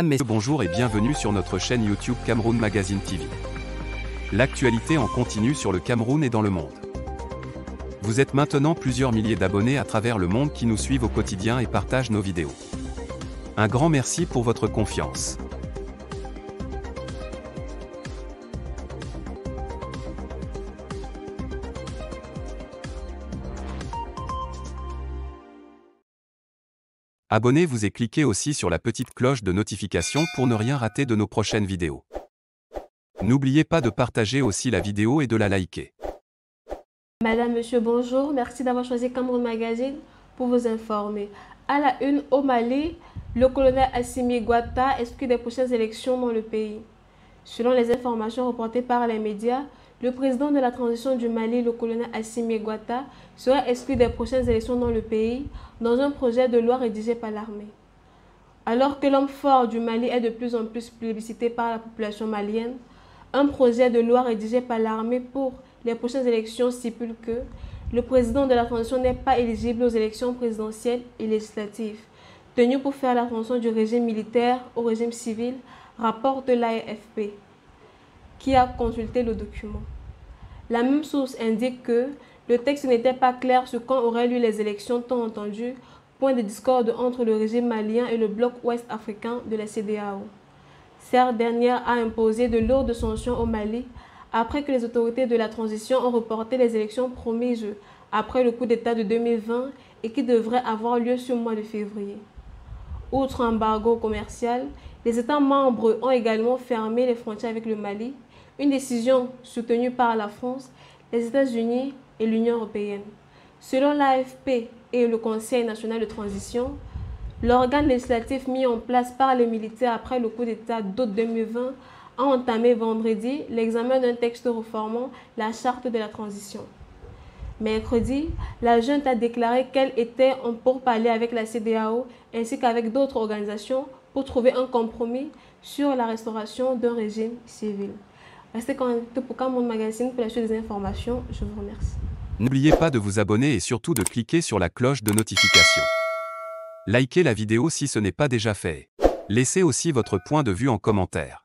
Messieurs, bonjour et bienvenue sur notre chaîne YouTube Cameroun Magazine TV. L'actualité en continu sur le Cameroun et dans le monde. Vous êtes maintenant plusieurs milliers d'abonnés à travers le monde qui nous suivent au quotidien et partagent nos vidéos. Un grand merci pour votre confiance. Abonnez-vous et cliquez aussi sur la petite cloche de notification pour ne rien rater de nos prochaines vidéos. N'oubliez pas de partager aussi la vidéo et de la liker. Madame, Monsieur, bonjour. Merci d'avoir choisi Cameroun Magazine pour vous informer. À la une, au Mali, le colonel Assimi Goïta exclut des prochaines élections dans le pays. Selon les informations reportées par les médias, le président de la transition du Mali, le colonel Assimi Goïta, sera exclu des prochaines élections dans le pays dans un projet de loi rédigé par l'armée. Alors que l'homme fort du Mali est de plus en plus plébiscité par la population malienne, un projet de loi rédigé par l'armée pour les prochaines élections stipule que le président de la transition n'est pas éligible aux élections présidentielles et législatives, tenues pour faire la transition du régime militaire au régime civil, rapporte l'AFP, qui a consulté le document. La même source indique que le texte n'était pas clair sur quand auraient lieu les élections tant entendues, point de discorde entre le régime malien et le bloc ouest africain de la CEDEAO. Cette dernière a imposé de lourdes sanctions au Mali après que les autorités de la transition ont reporté les élections promises après le coup d'État de 2020 et qui devraient avoir lieu ce mois de février. Outre embargo commercial, les États membres ont également fermé les frontières avec le Mali, une décision soutenue par la France, les États-Unis et l'Union européenne. Selon l'AFP et le Conseil national de transition, l'organe législatif mis en place par les militaires après le coup d'État d'août 2020 a entamé vendredi l'examen d'un texte reformant la charte de la transition. Mercredi, la junte a déclaré qu'elle était en pourparlers avec la CEDEAO ainsi qu'avec d'autres organisations pour trouver un compromis sur la restauration d'un régime civil. Restez connectés pour Cameroun Magazine pour la suite des informations. Je vous remercie. N'oubliez pas de vous abonner et surtout de cliquer sur la cloche de notification. Likez la vidéo si ce n'est pas déjà fait. Laissez aussi votre point de vue en commentaire.